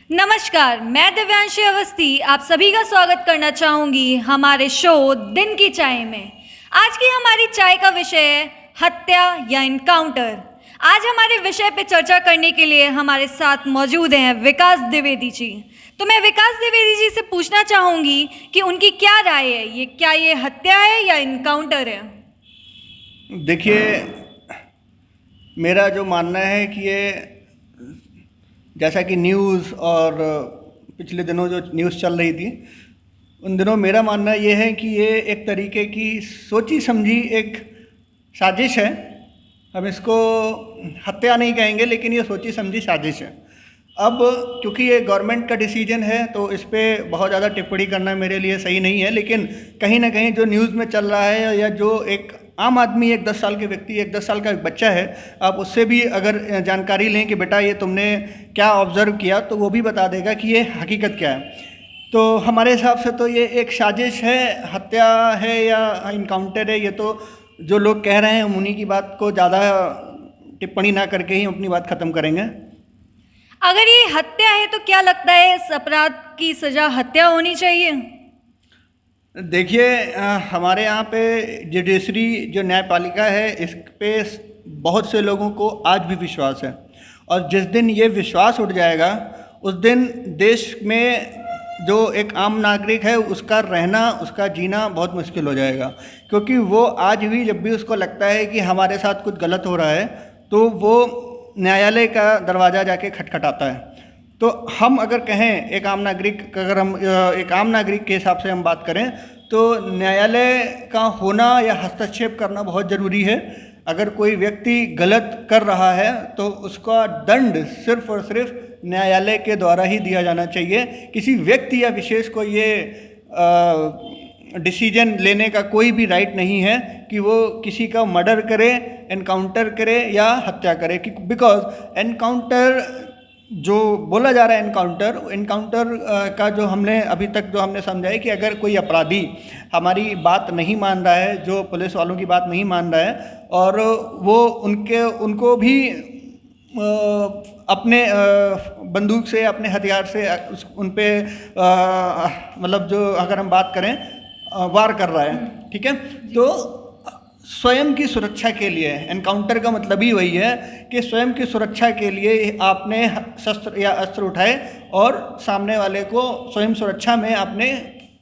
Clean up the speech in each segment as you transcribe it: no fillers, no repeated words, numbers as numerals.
नमस्कार, मैं दिव्यांशी अवस्थी आप सभी का स्वागत करना चाहूँगी हमारे शो दिन की चाय में। आज की हमारी चाय का विषय है हत्या या इनकाउंटर। आज हमारे विषय पे चर्चा करने के लिए हमारे साथ मौजूद हैं विकास द्विवेदी जी। तो मैं विकास द्विवेदी जी से पूछना चाहूँगी कि उनकी क्या राय है, क्या ये हत्या है या इनकाउंटर है? देखिए, मेरा जो मानना है कि ये जैसा कि न्यूज़ और पिछले दिनों जो न्यूज़ चल रही थी उन दिनों मेरा मानना ये है कि ये एक तरीके की सोची समझी एक साजिश है। हम इसको हत्या नहीं कहेंगे, लेकिन ये सोची समझी साजिश है। अब क्योंकि ये गवर्नमेंट का डिसीजन है तो इस पर बहुत ज़्यादा टिप्पणी करना मेरे लिए सही नहीं है, लेकिन कहीं ना कहीं जो न्यूज़ में चल रहा है या जो एक आम आदमी, एक 10 साल के व्यक्ति, एक 10 साल का एक बच्चा है, आप उससे भी अगर जानकारी लें कि बेटा ये तुमने क्या ऑब्ज़र्व किया, तो वो भी बता देगा कि ये हकीकत क्या है। तो हमारे हिसाब से तो ये एक साजिश है। हत्या है या इनकाउंटर है, ये तो जो लोग कह रहे हैं हम उन्हीं की बात को ज़्यादा टिप्पणी ना करके ही अपनी बात ख़त्म करेंगे। अगर ये हत्या है तो क्या लगता है इस अपराध की सज़ा हत्या होनी चाहिए? देखिए, हमारे यहाँ पे जुडिशरी जो न्यायपालिका है, इस पे बहुत से लोगों को आज भी विश्वास है, और जिस दिन ये विश्वास उठ जाएगा उस दिन देश में जो एक आम नागरिक है उसका रहना, उसका जीना बहुत मुश्किल हो जाएगा। क्योंकि वो आज भी जब भी उसको लगता है कि हमारे साथ कुछ गलत हो रहा है तो वो न्यायालय का दरवाज़ा जाके खटखटाता है। तो हम अगर कहें एक आम नागरिक, अगर हम एक आम नागरिक के हिसाब से हम बात करें तो न्यायालय का होना या हस्तक्षेप करना बहुत ज़रूरी है। अगर कोई व्यक्ति गलत कर रहा है तो उसका दंड सिर्फ और सिर्फ न्यायालय के द्वारा ही दिया जाना चाहिए। किसी व्यक्ति या विशेष को ये डिसीजन लेने का कोई भी राइट नहीं है कि वो किसी का मर्डर करे, एनकाउंटर करे या हत्या करे। बिकॉज एनकाउंटर जो बोला जा रहा है, एनकाउंटर का जो हमने अभी तक जो हमने समझा है कि अगर कोई अपराधी हमारी बात नहीं मान रहा है, जो पुलिस वालों की बात नहीं मान रहा है, और वो उनको भी अपने बंदूक से, अपने हथियार से उन पे मतलब जो अगर हम बात करें वार कर रहा है, ठीक है, तो स्वयं की सुरक्षा के लिए एनकाउंटर का मतलब ही वही है कि स्वयं की सुरक्षा के लिए आपने शस्त्र या अस्त्र उठाए और सामने वाले को स्वयं सुरक्षा में आपने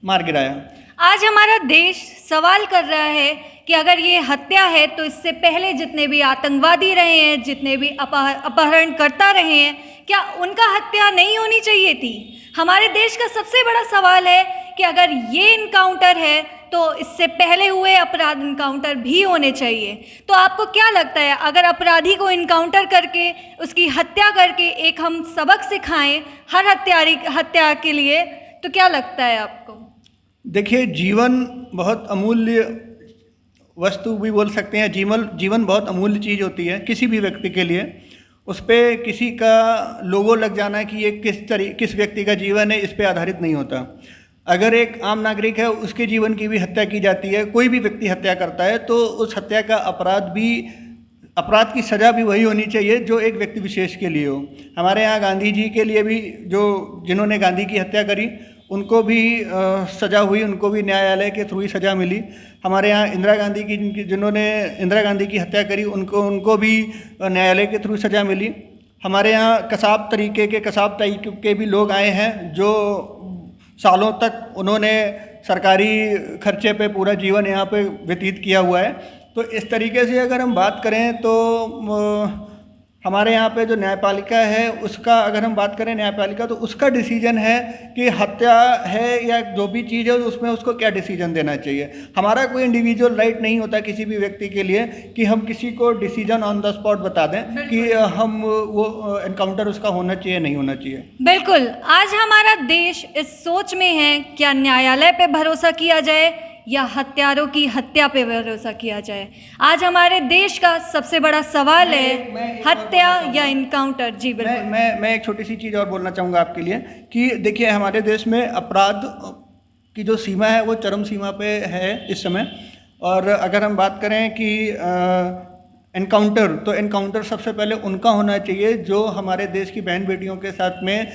मार गिराया। आज हमारा देश सवाल कर रहा है कि अगर ये हत्या है तो इससे पहले जितने भी आतंकवादी रहे हैं, जितने भी अपहरणकर्ता रहे हैं, क्या उनका हत्या नहीं होनी चाहिए थी? हमारे देश का सबसे बड़ा सवाल है कि अगर ये इनकाउंटर है तो इससे पहले हुए अपराध इनकाउंटर भी होने चाहिए। तो आपको क्या लगता है, अगर अपराधी को इनकाउंटर करके उसकी हत्या करके एक हम सबक सिखाएं हर हत्या के लिए, तो क्या लगता है आपको? देखिए, जीवन बहुत अमूल्य वस्तु भी बोल सकते हैं। जीवन बहुत अमूल्य चीज़ होती है किसी भी व्यक्ति के लिए। उस पर किसी का लोगो लग जाना कि ये किस व्यक्ति का जीवन है, इस पे आधारित नहीं होता। अगर एक आम नागरिक है, उसके जीवन की भी हत्या की जाती है, कोई भी व्यक्ति हत्या करता है, तो उस हत्या का अपराध की सज़ा भी वही होनी चाहिए जो एक व्यक्ति विशेष के लिए हो। हमारे यहाँ गांधी जी के लिए भी, जिन्होंने गांधी की हत्या करी, उनको भी सज़ा हुई, उनको भी न्यायालय के थ्रू ही सज़ा मिली। हमारे यहाँ इंदिरा गांधी की, जिन्होंने इंदिरा गांधी की हत्या करी, उनको भी न्यायालय के थ्रू सज़ा मिली। हमारे यहाँ कसाब तरीके के भी लोग आए हैं जो सालों तक उन्होंने सरकारी खर्चे पे पूरा जीवन यहाँ पे व्यतीत किया हुआ है। तो इस तरीके से अगर हम बात करें तो हमारे यहाँ पे जो न्यायपालिका है उसका, अगर हम बात करें न्यायपालिका, तो उसका डिसीजन है कि हत्या है या जो भी चीज़ है उसमें उसको क्या डिसीजन देना चाहिए। हमारा कोई इंडिविजुअल राइट नहीं होता किसी भी व्यक्ति के लिए कि हम किसी को डिसीजन ऑन द स्पॉट बता दें कि हम वो एनकाउंटर उसका होना चाहिए, नहीं होना चाहिए। बिल्कुल, आज हमारा देश इस सोच में है, क्या न्यायालय पे भरोसा किया जाए या हत्यारों की हत्या पे भरोसा किया जाए। आज हमारे देश का सबसे बड़ा सवाल है हत्या या इनकाउंटर। जी बिल्कुल। मैं एक छोटी सी चीज़ और बोलना चाहूँगा आपके लिए कि देखिए, हमारे देश में अपराध की जो सीमा है वो चरम सीमा पे है इस समय। और अगर हम बात करें कि एनकाउंटर, तो एनकाउंटर सबसे पहले उनका होना चाहिए जो हमारे देश की बहन बेटियों के साथ में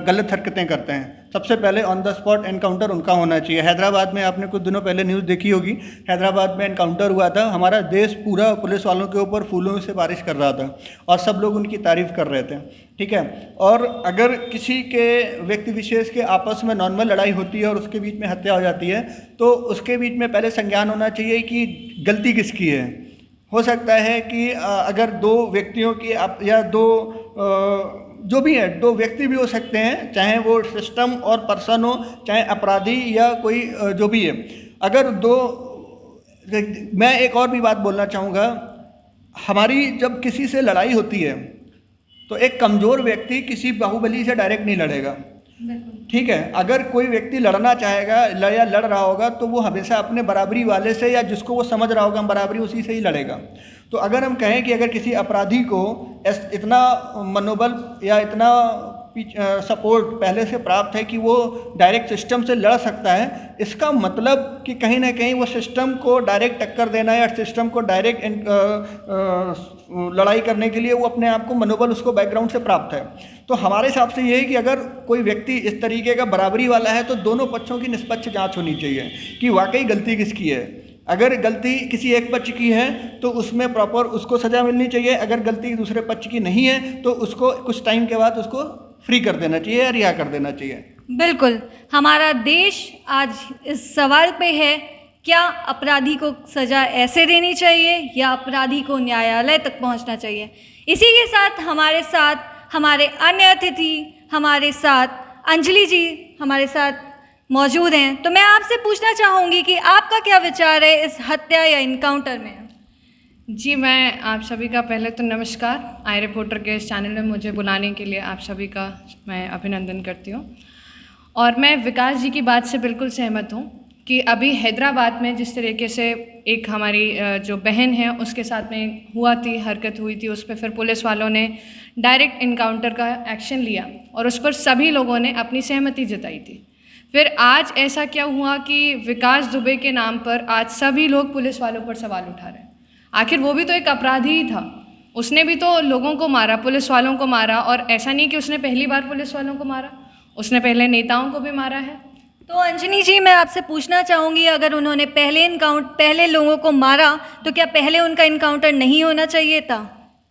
गलत हरकतें करते हैं। सबसे पहले ऑन द स्पॉट एनकाउंटर उनका होना चाहिए। हैदराबाद में आपने कुछ दिनों पहले न्यूज़ देखी होगी, हैदराबाद में एनकाउंटर हुआ था। हमारा देश पूरा पुलिस वालों के ऊपर फूलों से बारिश कर रहा था और सब लोग उनकी तारीफ़ कर रहे थे, ठीक है। और अगर किसी के व्यक्ति विशेष के आपस में नॉर्मल लड़ाई होती है और उसके बीच में हत्या हो जाती है, तो उसके बीच में पहले संज्ञान होना चाहिए कि गलती किसकी है। हो सकता है कि अगर दो व्यक्तियों की या दो जो भी है, दो व्यक्ति भी हो सकते हैं, चाहे वो सिस्टम और पर्सन हो, चाहे अपराधी या कोई जो भी है। अगर दो, मैं एक और भी बात बोलना चाहूँगा, हमारी जब किसी से लड़ाई होती है तो एक कमज़ोर व्यक्ति किसी बाहुबली से डायरेक्ट नहीं लड़ेगा, ठीक है। अगर कोई व्यक्ति लड़ना चाहेगा या लड़ रहा होगा तो वो हमेशा अपने बराबरी वाले से या जिसको वो समझ रहा होगा बराबरी, उसी से ही लड़ेगा। तो अगर हम कहें कि अगर किसी अपराधी को इतना मनोबल या इतना सपोर्ट पहले से प्राप्त है कि वो डायरेक्ट सिस्टम से लड़ सकता है, इसका मतलब कि कहीं ना कहीं वो सिस्टम को डायरेक्ट टक्कर देना या सिस्टम को डायरेक्ट लड़ाई करने के लिए वो अपने आप को मनोबल उसको बैकग्राउंड से प्राप्त है। तो हमारे हिसाब से ये है कि अगर कोई व्यक्ति इस तरीके का बराबरी वाला है तो दोनों पक्षों की निष्पक्ष जांच होनी चाहिए कि वाकई गलती किसकी है। अगर गलती किसी एक पक्ष की है तो उसमें प्रॉपर उसको सज़ा मिलनी चाहिए। अगर गलती दूसरे पक्ष की नहीं है तो उसको कुछ टाइम के बाद उसको फ्री कर देना चाहिए या रिहा कर देना चाहिए। बिल्कुल, हमारा देश आज इस सवाल पे है, क्या अपराधी को सज़ा ऐसे देनी चाहिए या अपराधी को न्यायालय तक पहुंचना चाहिए। इसी के साथ हमारे अन्य अतिथि, हमारे साथ अंजलि जी हमारे साथ मौजूद हैं। तो मैं आपसे पूछना चाहूँगी कि आपका क्या विचार है इस हत्या या इनकाउंटर में। जी, मैं आप सभी का पहले तो नमस्कार। आई रिपोर्टर के इस चैनल में मुझे बुलाने के लिए आप सभी का मैं अभिनंदन करती हूँ। और मैं विकास जी की बात से बिल्कुल सहमत हूँ कि अभी हैदराबाद में जिस तरीके से एक हमारी जो बहन है उसके साथ में हरकत हुई थी, उस पर फिर पुलिस वालों ने डायरेक्ट इनकाउंटर का एक्शन लिया और उस पर सभी लोगों ने अपनी सहमति जताई थी। फिर आज ऐसा क्या हुआ कि विकास दुबे के नाम पर आज सभी लोग पुलिस वालों पर सवाल उठा रहे हैं। आखिर वो भी तो एक अपराधी ही था, उसने भी तो लोगों को मारा, पुलिस वालों को मारा। और ऐसा नहीं कि उसने पहली बार पुलिस वालों को मारा, उसने पहले नेताओं को भी मारा है। तो अंजनी जी, मैं आपसे पूछना चाहूँगी, अगर उन्होंने पहले लोगों को मारा तो क्या पहले उनका इनकाउंटर नहीं होना चाहिए था।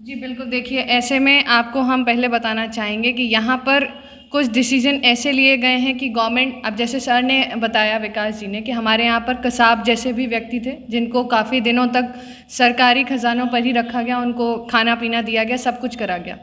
जी बिल्कुल, देखिए ऐसे में आपको हम पहले बताना चाहेंगे कि यहाँ पर कुछ डिसीजन ऐसे लिए गए हैं कि गवर्नमेंट, अब जैसे सर ने बताया विकास जी ने कि हमारे यहाँ पर कसाब जैसे भी व्यक्ति थे जिनको काफ़ी दिनों तक सरकारी खजानों पर ही रखा गया, उनको खाना पीना दिया गया, सब कुछ करा गया।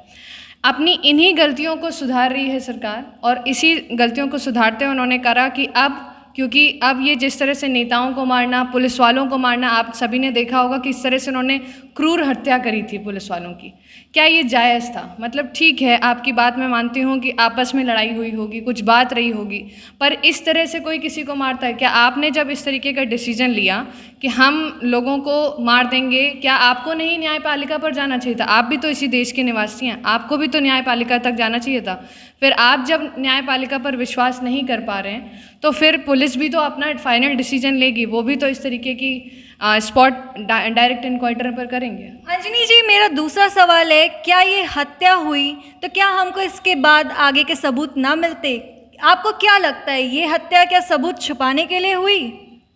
अपनी इन्हीं गलतियों को सुधार रही है सरकार और इसी गलतियों को सुधारते हुए उन्होंने करा कि अब, क्योंकि अब ये जिस तरह से नेताओं को मारना, पुलिस वालों को मारना, आप सभी ने देखा होगा कि इस तरह से उन्होंने क्रूर हत्या करी थी पुलिस वालों की, क्या ये जायज़ था। मतलब ठीक है, आपकी बात मैं मानती हूँ कि आपस में लड़ाई हुई होगी, कुछ बात रही होगी, पर इस तरह से कोई किसी को मारता है क्या। आपने जब इस तरीके का डिसीजन लिया कि हम लोगों को मार देंगे, क्या आपको नहीं न्यायपालिका पर जाना चाहिए था। आप भी तो इसी देश के निवासी हैं, आपको भी तो न्यायपालिका तक जाना चाहिए था। फिर आप जब न्यायपालिका पर विश्वास नहीं कर पा रहे हैं तो फिर पुलिस भी तो अपना फाइनल डिसीजन लेगी, वो भी तो इस तरीके की स्पॉट डायरेक्ट इंक्वायरी पर करेंगे। अंजनी जी, मेरा दूसरा सवाल है, क्या ये हत्या हुई तो क्या हमको इसके बाद आगे के सबूत ना मिलते। आपको क्या लगता है, ये हत्या क्या सबूत छुपाने के लिए हुई।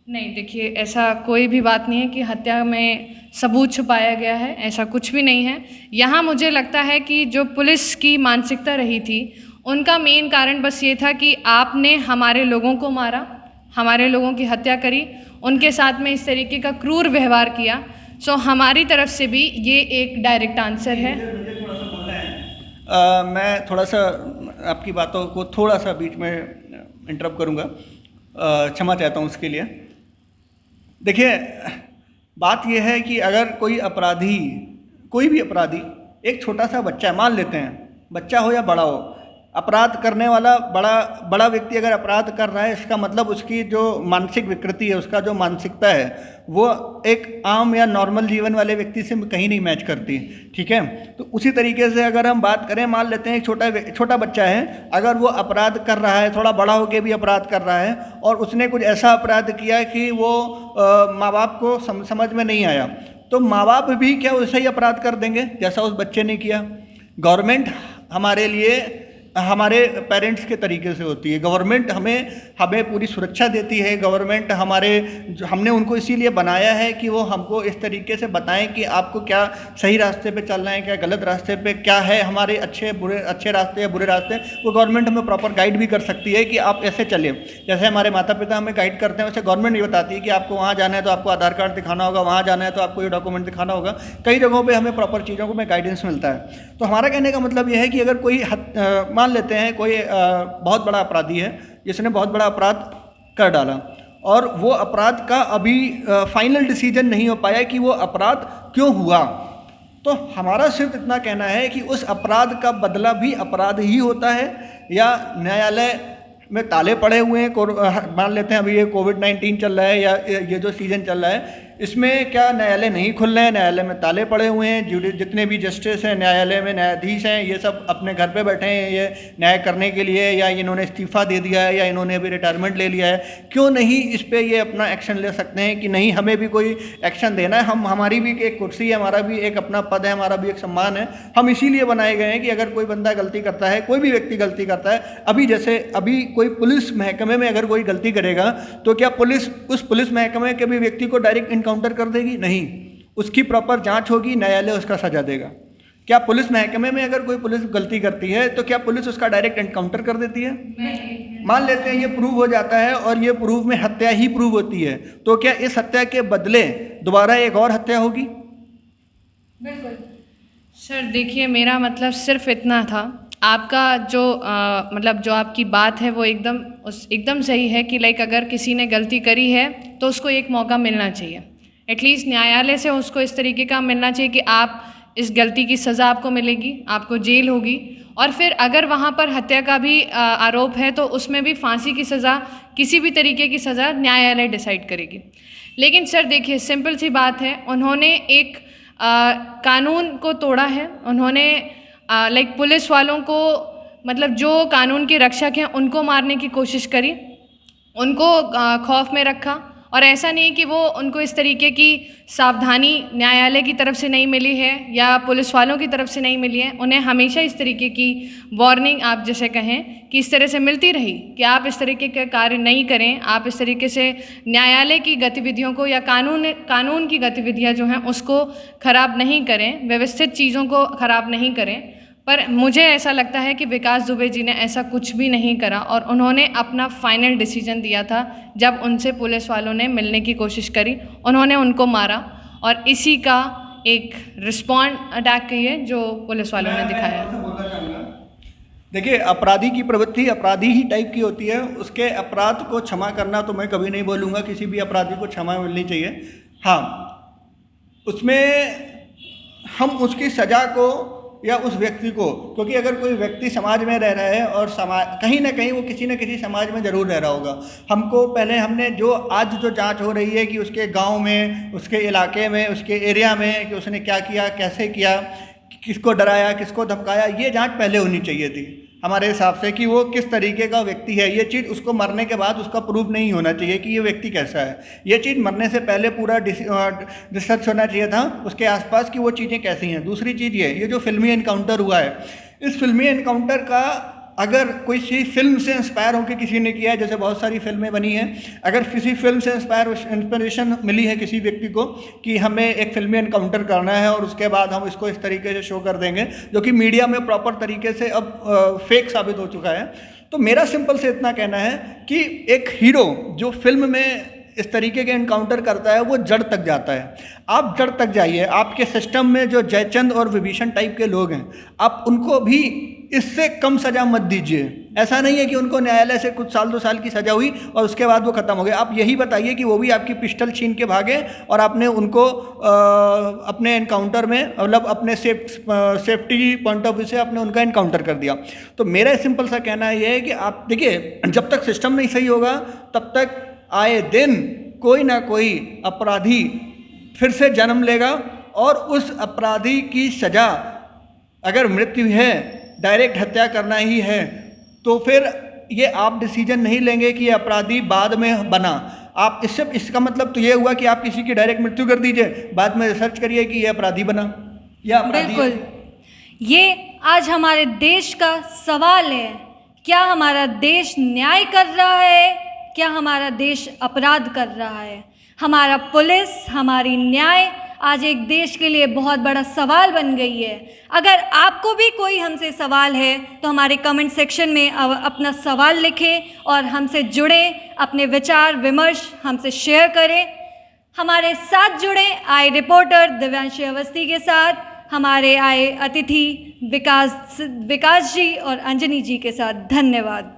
नहीं, देखिए ऐसा कोई भी बात नहीं है कि हत्या में सबूत छुपाया गया है, ऐसा कुछ भी नहीं है। यहाँ मुझे लगता है कि जो पुलिस की मानसिकता रही थी, उनका मेन कारण बस ये था कि आपने हमारे लोगों को मारा, हमारे लोगों की हत्या करी, उनके साथ में इस तरीके का क्रूर व्यवहार किया। सो हमारी तरफ से भी ये एक डायरेक्ट आंसर है। मुझे थोड़ा सा बोलना है, मैं थोड़ा सा आपकी बातों को थोड़ा सा बीच में इंटरप्ट करूँगा, क्षमा चाहता हूँ उसके लिए। देखिए, बात यह है कि अगर कोई भी अपराधी एक छोटा सा बच्चा है, मान लेते हैं बच्चा हो या बड़ा हो, अपराध करने वाला बड़ा व्यक्ति अगर अपराध कर रहा है, इसका मतलब उसकी जो मानसिक विकृति है, उसका जो मानसिकता है, वो एक आम या नॉर्मल जीवन वाले व्यक्ति से कहीं नहीं मैच करती, ठीक है। तो उसी तरीके से अगर हम बात करें, मान लेते हैं एक छोटा बच्चा है, अगर वो अपराध कर रहा है, थोड़ा बड़ा होकर भी अपराध कर रहा है और उसने कुछ ऐसा अपराध किया कि वो माँ बाप को समझ में नहीं आया, तो माँ बाप भी क्या वैसा ही अपराध कर देंगे जैसा उस बच्चे ने किया? गवर्नमेंट हमारे लिए हमारे पेरेंट्स के तरीके से होती है। गवर्नमेंट हमें पूरी सुरक्षा देती है। गवर्नमेंट हमने उनको इसीलिए बनाया है कि वो हमको इस तरीके से बताएं कि आपको क्या सही रास्ते पे चलना है, क्या गलत रास्ते पे, क्या है हमारे अच्छे रास्ते या बुरे रास्ते। वो गवर्नमेंट हमें प्रॉपर गाइड भी कर सकती है कि आप ऐसे चलिए। जैसे हमारे माता पिता हमें गाइड करते हैं, वैसे गवर्नमेंट ये बताती है कि आपको वहाँ जाना है तो आपको आधार कार्ड दिखाना होगा, वहाँ जाना है तो आपको ये डॉक्यूमेंट दिखाना होगा। कई जगहों पर हमें प्रॉपर चीज़ों को में गाइडेंस मिलता है। तो हमारा कहने का मतलब ये है कि अगर कोई मान लेते हैं कोई बहुत बड़ा अपराधी है जिसने बहुत बड़ा अपराध कर डाला और वो अपराध का अभी फाइनल डिसीजन नहीं हो पाया कि वो अपराध क्यों हुआ, तो हमारा सिर्फ इतना कहना है कि उस अपराध का बदला भी अपराध ही होता है। या न्यायालय में ताले पड़े हुए हैं, मान लेते हैं अभी ये कोविड-19 चल रहा है या ये जो सीज़न चल रहा है, इसमें क्या न्यायालय नहीं खुल रहे हैं? न्यायालय में ताले पड़े हुए हैं। जितने भी जस्टिस हैं न्यायालय में, न्यायाधीश हैं, ये सब अपने घर पे बैठे हैं ये न्याय करने के लिए, या इन्होंने इस्तीफ़ा दे दिया है या इन्होंने अभी रिटायरमेंट ले लिया है। क्यों नहीं इस पर ये अपना एक्शन ले सकते हैं कि नहीं हमें भी कोई एक्शन देना है, हमारी भी एक कुर्सी है, हमारा भी एक अपना पद है, हमारा भी एक सम्मान है। हम इसीलिए बनाए गए हैं कि अगर कोई बंदा गलती करता है, कोई भी व्यक्ति गलती करता है, अभी कोई पुलिस महकमे में अगर कोई गलती करेगा तो क्या पुलिस उस पुलिस महकमे के भी व्यक्ति को डायरेक्ट इनकाउंटर कर देगी? नहीं, उसकी प्रॉपर जांच होगी, न्यायालय उसका सजा देगा। क्या पुलिस महकमे में अगर कोई पुलिस गलती करती है तो क्या पुलिस उसका डायरेक्ट एनकाउंटर कर देती है? मान लेते हैं ये प्रूव हो जाता है और ये प्रूव में हत्या ही प्रूव होती है, तो क्या इस हत्या के बदले दोबारा एक और हत्या होगी? बिल्कुल सर देखिए, मेरा मतलब सिर्फ इतना था। आपका जो मतलब जो आपकी बात है वो एकदम सही है कि लाइक अगर किसी ने गलती करी है तो उसको एक मौका मिलना चाहिए। एटलीस्ट न्यायालय से उसको इस तरीके का मिलना चाहिए कि आप इस गलती की सज़ा आपको मिलेगी, आपको जेल होगी, और फिर अगर वहाँ पर हत्या का भी आरोप है तो उसमें भी फांसी की सज़ा, किसी भी तरीके की सज़ा न्यायालय डिसाइड करेगी। लेकिन सर देखिए, सिंपल सी बात है, उन्होंने एक कानून को तोड़ा है। उन्होंने लाइक पुलिस वालों को, मतलब जो कानून के रक्षक हैं, उनको मारने की कोशिश करी, उनको खौफ में रखा। और ऐसा नहीं कि वो उनको इस तरीके की सावधानी न्यायालय की तरफ से नहीं मिली है या पुलिस वालों की तरफ से नहीं मिली है, उन्हें हमेशा इस तरीके की वार्निंग, आप जैसे कहें कि इस तरह से मिलती रही कि आप इस तरीके के कार्य नहीं करें, आप इस तरीके से न्यायालय की गतिविधियों को या कानून की गतिविधियां जो हैं उसको ख़राब नहीं करें, व्यवस्थित चीज़ों को ख़राब नहीं करें। पर मुझे ऐसा लगता है कि विकास दुबे जी ने ऐसा कुछ भी नहीं करा और उन्होंने अपना फाइनल डिसीजन दिया था। जब उनसे पुलिस वालों ने मिलने की कोशिश करी, उन्होंने उनको मारा, और इसी का एक रिस्पॉन्ड अटैक कहिए जो पुलिस वालों ने दिखाया। देखिए, अपराधी की प्रवृत्ति अपराधी ही टाइप की होती है। उसके अपराध को क्षमा करना तो मैं कभी नहीं बोलूँगा, किसी भी अपराधी को क्षमा मिलनी चाहिए। हाँ, उसमें हम उसकी सज़ा को या उस व्यक्ति को, क्योंकि अगर कोई व्यक्ति समाज में रह रहा है और कहीं ना कहीं वो किसी न किसी समाज में ज़रूर रह रहा होगा। हमने आज जो जांच हो रही है कि उसके गांव में, उसके इलाके में, उसके एरिया में कि उसने क्या किया, कैसे किया, किसको डराया, किसको धमकाया, ये जांच पहले होनी चाहिए थी हमारे हिसाब से कि वो किस तरीके का व्यक्ति है। ये चीज़ उसको मरने के बाद उसका प्रूफ नहीं होना चाहिए कि ये व्यक्ति कैसा है। ये चीज़ मरने से पहले पूरा रिसर्च होना चाहिए था उसके आसपास कि वो चीज़ें कैसी हैं। दूसरी चीज़ ये जो फिल्मी एनकाउंटर हुआ है, इस फिल्मी एनकाउंटर का अगर कोई सी फिल्म से इंस्पायर होकर किसी ने किया है, जैसे बहुत सारी फिल्में बनी हैं, अगर किसी फिल्म से इंस्पिरेशन मिली है किसी व्यक्ति को कि हमें एक फिल्मी एनकाउंटर करना है और उसके बाद हम इसको इस तरीके से शो कर देंगे, जो कि मीडिया में प्रॉपर तरीके से अब फेक साबित हो चुका है, तो मेरा सिंपल से इतना कहना है कि एक हीरो जो फिल्म में इस तरीके के एनकाउंटर करता है वो जड़ तक जाता है। आप जड़ तक जाइए। आपके सिस्टम में जो जयचंद और विभीषण टाइप के लोग हैं, आप उनको भी इससे कम सज़ा मत दीजिए। ऐसा नहीं है कि उनको न्यायालय से कुछ साल 2 साल की सज़ा हुई और उसके बाद वो ख़त्म हो गए। आप यही बताइए कि वो भी आपकी पिस्टल छीन के भागे और आपने उनको अपने एनकाउंटर में, मतलब अपने सेफ्टी पॉइंट ऑफ व्यू से आपने उनका एनकाउंटर कर दिया। तो मेरा सिंपल सा कहना ये है कि आप देखिए, जब तक सिस्टम नहीं सही होगा तब तक आए दिन कोई ना कोई अपराधी फिर से जन्म लेगा और उस अपराधी की सज़ा, अगर मृत्यु है, डायरेक्ट हत्या करना ही है, तो फिर ये आप डिसीजन नहीं लेंगे कि अपराधी बाद में बना। आप इसका मतलब तो ये हुआ कि आप किसी की डायरेक्ट मृत्यु कर दीजिए, बाद में रिसर्च करिए कि ये अपराधी बना या अपराधी है। बिल्कुल, ये आज हमारे देश का सवाल है। क्या हमारा देश न्याय कर रहा है, क्या हमारा देश अपराध कर रहा है? हमारा पुलिस, हमारी न्याय आज एक देश के लिए बहुत बड़ा सवाल बन गई है। अगर आपको भी कोई हमसे सवाल है तो हमारे कमेंट सेक्शन में अपना सवाल लिखें और हमसे जुड़ें, अपने विचार विमर्श हमसे शेयर करें। हमारे साथ जुड़ें आई रिपोर्टर दिव्यांशी अवस्थी के साथ, हमारे आए अतिथि विकास जी और अंजनी जी के साथ। धन्यवाद।